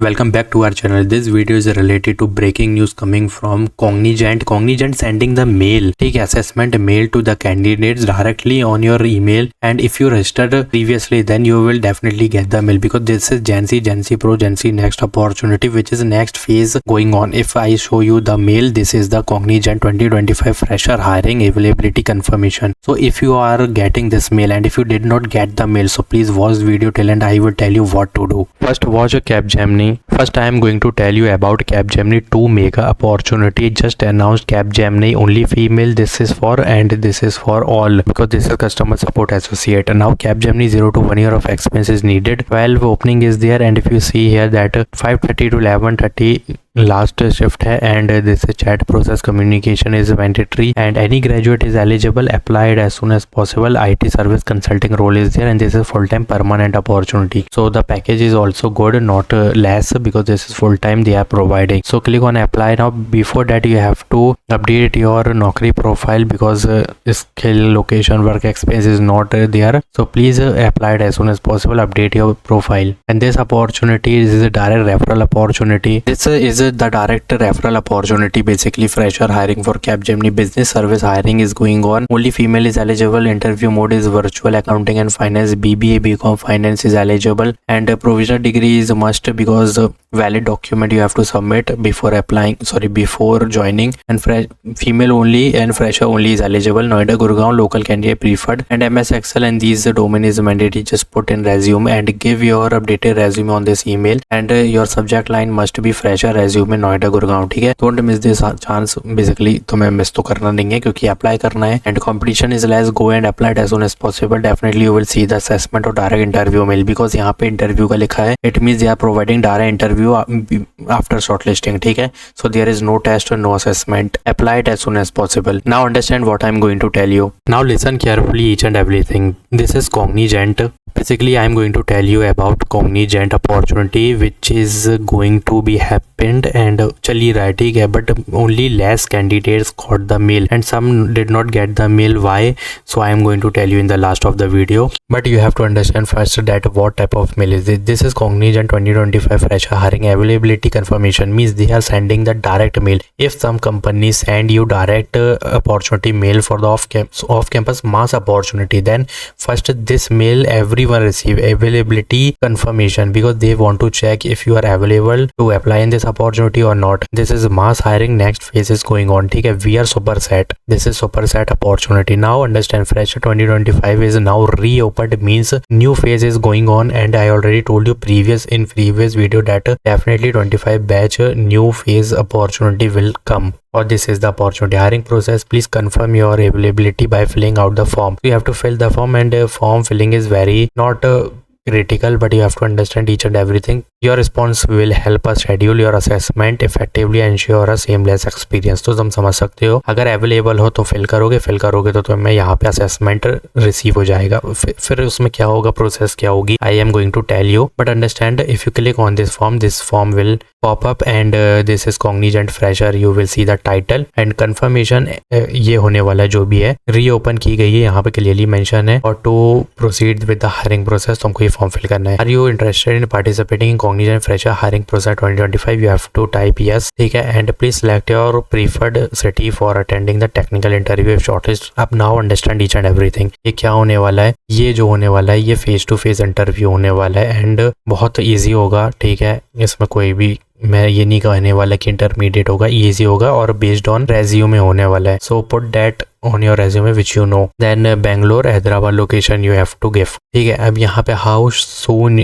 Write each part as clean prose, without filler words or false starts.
Welcome back to our channel. This video is related to breaking news coming from Cognizant. Cognizant sending the mail, take assessment mail to the candidates directly on your email, and if you registered previously then you will definitely get the mail because this is Gen-Z Pro Gen-Z next opportunity, which is next phase going on. If I show you the mail, this is the Cognizant 2025 fresher hiring availability confirmation. So if you are getting this mail and if you did not get the mail, so please watch the video till and I will tell you what to do. First, watch Capgemini. First, I am going to tell you about Capgemini 2 mega opportunity. Just announced Capgemini only female. This is for and this is for all because this is customer support associate. Now Capgemini 0 to 1 year of experience is needed. 12 opening is there, and if you see here that 5:30 to 11:30 last shift है, and this chat process communication is mandatory, and any graduate is eligible. Applied as soon as possible. IT service consulting role is there, and this is full time permanent opportunity. So the package is also good, not less, because this is full time they are providing. So click on apply now. Before that you have to update your Naukri profile because skill, location, work experience is not there. So please apply it as soon as possible. Update your profile. And this opportunity is a direct referral opportunity. This is the direct referral opportunity. Basically fresher hiring for Capgemini. Business service hiring is going on. Only female is eligible. Interview mode is virtual. Accounting and finance, BBA, BCom finance is eligible, and provisional degree is a must because valid document you have to submit before before joining, and female only and fresher only is eligible. Noida, Gurgaon local candidate preferred, and MS Excel and these domain is mandatory. Just put in resume and give your updated resume on this email, and your subject line must be fresher resume Noida Gurgaon. ठीक है, don't miss this chance. Basically तुम्हें miss तो करना नहीं है क्योंकि apply करना है, and competition is less. Go and apply as soon as possible. Definitely you will see the assessment और डायरेक्ट इंटरव्यू मेल बिकॉज यहाँ पे इंटरव्यू का लिखा है. It means they are providing direct interview after shortlisting. ठीक है, so there is no test और no assessment. Apply it as soon as possible. Now understand what I am going to tell you. Now listen carefully each and everything. This is Cognizant. Basically I am going to tell you about Cognizant opportunity which is going to be happened, and चली रहा है, ठीक है, but only less candidates got the mail and some did not get the mail. Why? So I am going to tell you in the last of the video, but you have to understand first that what type of mail is it. This is Cognizant 2025 fresher hiring availability confirmation. Means they are sending the direct mail. If some companies send you direct opportunity mail for the off-campus mass opportunity, then first this mail everyone receive availability confirmation because they want to check if you are available to apply in this opportunity or not. This is mass hiring. Next phase is going on. ठीक है, we are super set. This is super set opportunity. Now understand, fresher 2025 is now reopened, means new phase is going on, and I already told you in previous video that definitely 25 batch new phase opportunity will come. Or this is the opportunity. Hiring process, please confirm your availability by filling out the form. You have to fill the form, and form filling is very not critical, but you have to understand each and everything. Your response will help us schedule your assessment effectively and ensure a seamless experience. तो तुम समझ सकते हो, अगर available हो तो fill करोगे तो तुम्हें यहाँ पे असेसमेंट रिसीव हो जाएगा. फिर उसमें क्या होगा, प्रोसेस क्या होगी, I am going to tell you, but understand. If you click on this form will pop up, and this is Cognizant fresher. You will see the title and confirmation. ये होने वाला जो भी है रीओपन की गई है, यहाँ पे क्लियरली मेंशन है. और to proceed with the hiring process, तुमको ये फॉर्म फिल करना है. Are you interested in participating in Cognizant fresher hiring process 2025? You have to type yes. ठीक है, and please select your preferred city for attending the technical interview if shortlist. अब now understand each and everything. ये क्या होने वाला है, ये जो होने वाला है ये फेस टू फेस इंटरव्यू होने वाला है, एंड बहुत ईजी होगा. ठीक है, इसमें कोई भी मैं ये नहीं कहने वाला कि इंटरमीडिएट होगा, इजी होगा, और बेस्ड ऑन रेज्यूमे होने वाला है. So put that on your resume which you know. Then Bangalore, Hyderabad location you have to give. ठीक है, अब यहाँ पे how soon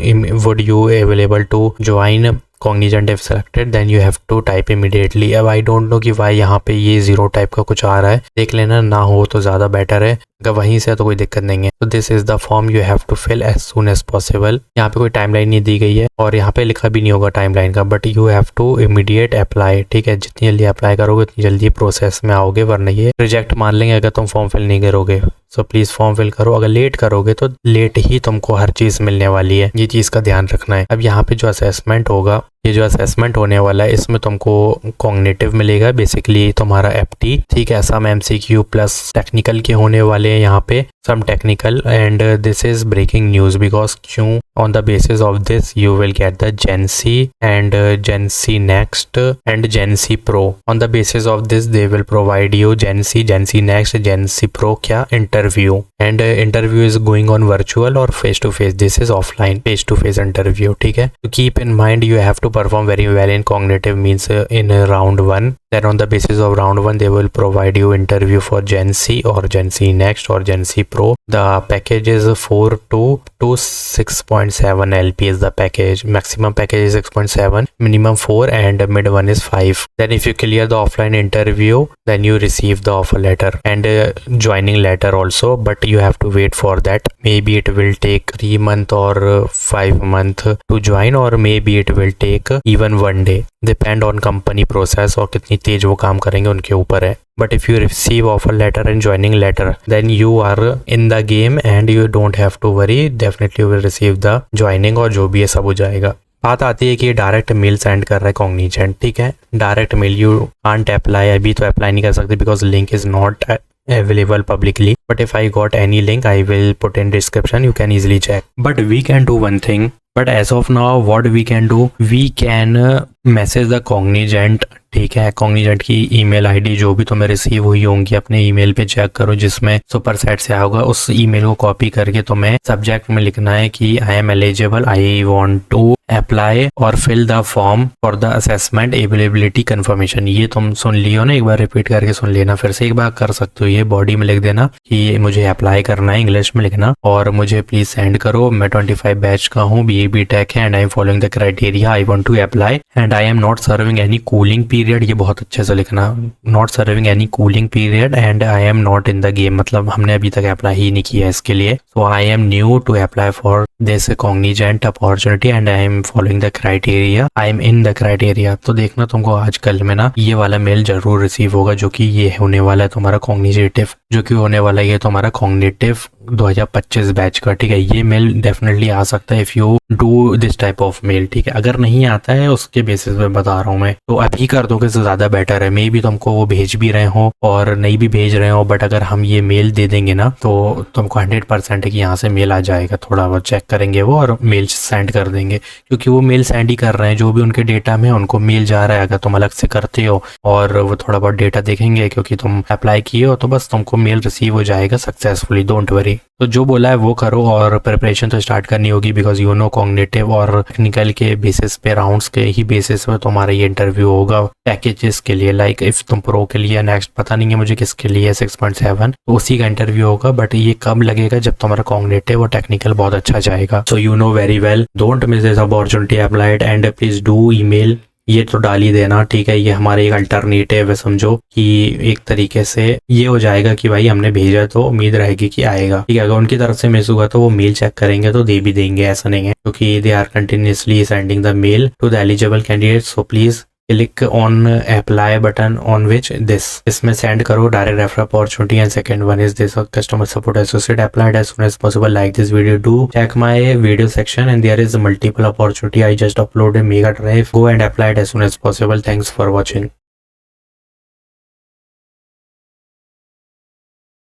would you available to join Cognizant if selected, then you have to type immediately. अब I don't know कि Y यहाँ पे ये 0 टाइप का कुछ आ रहा है, देख लेना, ना हो तो ज़्यादा बेटर है. अगर वहीं से तो कोई दिक्कत नहीं है. तो this is the form you have to fill as soon as possible. यहाँ पे कोई टाइमलाइन नहीं दी गई है और यहाँ पे लिखा भी नहीं होगा टाइमलाइन का, but you have to immediate apply. ठीक है, जितनी जल्दी अप्लाई करोगे उतनी जल्दी प्रोसेस में आओगे, वरना ये रिजेक्ट मान लेंगे अगर तुम फॉर्म फिल नहीं करोगे. सो प्लीज फॉर्म फिल करो. अगर लेट करोगे तो लेट ही तुमको हर चीज मिलने वाली है, ये चीज का ध्यान रखना है. अब यहाँ पे जो असेसमेंट होगा, ये जो असेसमेंट होने वाला है, इसमें तुमको कॉग्निटिव मिलेगा, बेसिकली तुम्हारा एफटी. ठीक है, सम एमसीक्यू प्लस टेक्निकल के होने वाले हैं यहाँ पे, some technical. And this is breaking news because क्यों, On the basis of this, you will get the Gen C and Gen C Next and Gen C Pro. On the basis of this, they will provide you Gen C Next, Gen C Pro क्या interview, and interview is going on virtual or face to face. This is offline face to face interview. ठीक है, to keep in mind you have to perform very well in cognitive means in round 1. Then on the basis of round 1, they will provide you interview for Gen C or Gen C Next or Gen C Pro. The package is 4 to 6.7 LP is the package. Maximum package is 6.7, minimum 4, and mid one is 5. Then if you clear the offline interview, then you receive the offer letter and joining letter also, but you have to wait for that. Maybe it will take 3 months or 5 months to join, or maybe it will take even 1 day. Depend on company process और कितनी तेज वो काम करेंगे उनके ऊपर है. But if you receive offer letter and joining letter, then you are in the game and you don't have to worry. Definitely you will receive the joining और जो भी है सब हो जाएगा. बात आती है कि ये डायरेक्ट मेल सेंड कर रहा है कॉग्निजेंट. ठीक है, direct mail you can't apply. अभी तो अप्लाई नहीं कर सकते because link is not available publicly, but if I got any link I will put in description, you can easily check. But we can do one thing. But as of now what we can do, we can message the cognizant. ठीक है, Cognizant की email ID जो भी तुम्हें receive हुई होंगी अपने email पे चेक करो, जिसमें सुपरसेट से आया होगा. उस ईमेल को कॉपी करके तुम्हें सब्जेक्ट में लिखना है कि I am eligible, I want to apply और fill the form for the assessment availability confirmation. ये तुम सुन लियो ना, एक बार रिपीट करके सुन लेना, फिर से एक बार कर सकते हो. ये बॉडी में लिख देना कि मुझे अप्लाई करना है, इंग्लिश में लिखना, और मुझे प्लीज सेंड करो. मैं 25 बैच का हूँ, BA BTech है, and I am following the criteria, I want to apply and I am not serving any cooling period. ये बहुत अच्छे से लिखना, not serving any cooling period and I am not in the game, मतलब हमने अभी तक अप्लाई ही नहीं किया इसके लिए. So I am new to apply for this Cognizant opportunity and I am following the criteria, I am in the criteria. तो देखना तुमको आजकल में ना ये वाला मेल जरूर रिसीव होगा, जो कि ये होने वाला है तुम्हारा कॉग्निजेटिव, जो कि होने वाला है ये तुम्हारा कॉग्निटिव 2025 बैच का. ठीक है, ये मेल डेफिनेटली आ सकता है if you do this type of male. ठीक है, अगर नहीं आता है उसके बेसिस पे बता रहा हूँ मैं, तो अभी कर दोगे तो ज्यादा बेटर है. मे भी तुमको वो भेज भी रहे हो और नहीं भी भेज रहे हो, बट अगर हम ये मेल दे देंगे ना तो तुमको 100% है कि यहाँ से मेल आ जाएगा. थोड़ा बहुत चेक करेंगे वो और मेल सेंड कर देंगे, क्योंकि वो मेल सेंड ही कर रहे हैं, जो भी उनके डेटा में उनको मेल जा रहा है. अगर तुम अलग से करते हो और वो थोड़ा बहुत डेटा देखेंगे क्योंकि तुम अप्लाई किए हो, तो बस तुमको मेल रिसीव हो जाएगा सक्सेसफुली. Don't worry. तो जो बोला है वो करो और प्रिपरेशन तो स्टार्ट करनी होगी, बिकॉज यू नो कॉग्निटिव और टेक्निकल के बेसिस पे, राउंड्स के ही बेसिस पे तुम्हारा ये इंटरव्यू होगा. पैकेजेस के लिए लाइक इफ तुम प्रो के लिए, नेक्स्ट पता नहीं है मुझे किसके लिए 6.7, तो उसी का इंटरव्यू होगा. बट ये कब लगेगा, जब तुम्हारा कॉग्निटिव और टेक्निकल बहुत अच्छा जाएगा. So you know very well, don't miss this opportunity, applied and please do email. ये तो डाल ही देना. ठीक है, ये हमारे एक अल्टरनेटिव है, समझो कि एक तरीके से ये हो जाएगा कि भाई हमने भेजा तो उम्मीद रहेगी कि आएगा. ठीक है, अगर उनकी तरफ से मिस हुआ तो वो मेल चेक करेंगे तो दे भी देंगे, ऐसा नहीं है, क्योंकि they are continuously sending the mail to the eligible candidate. So please click on apply button on which this, इसमें सेंड करो direct refer opportunity. And second one is this customer support associate, applied as soon as possible. Like this video, do check my video section and there is multiple opportunity. I just uploaded Mega Drive. Go and apply it as soon as possible. Thanks for watching.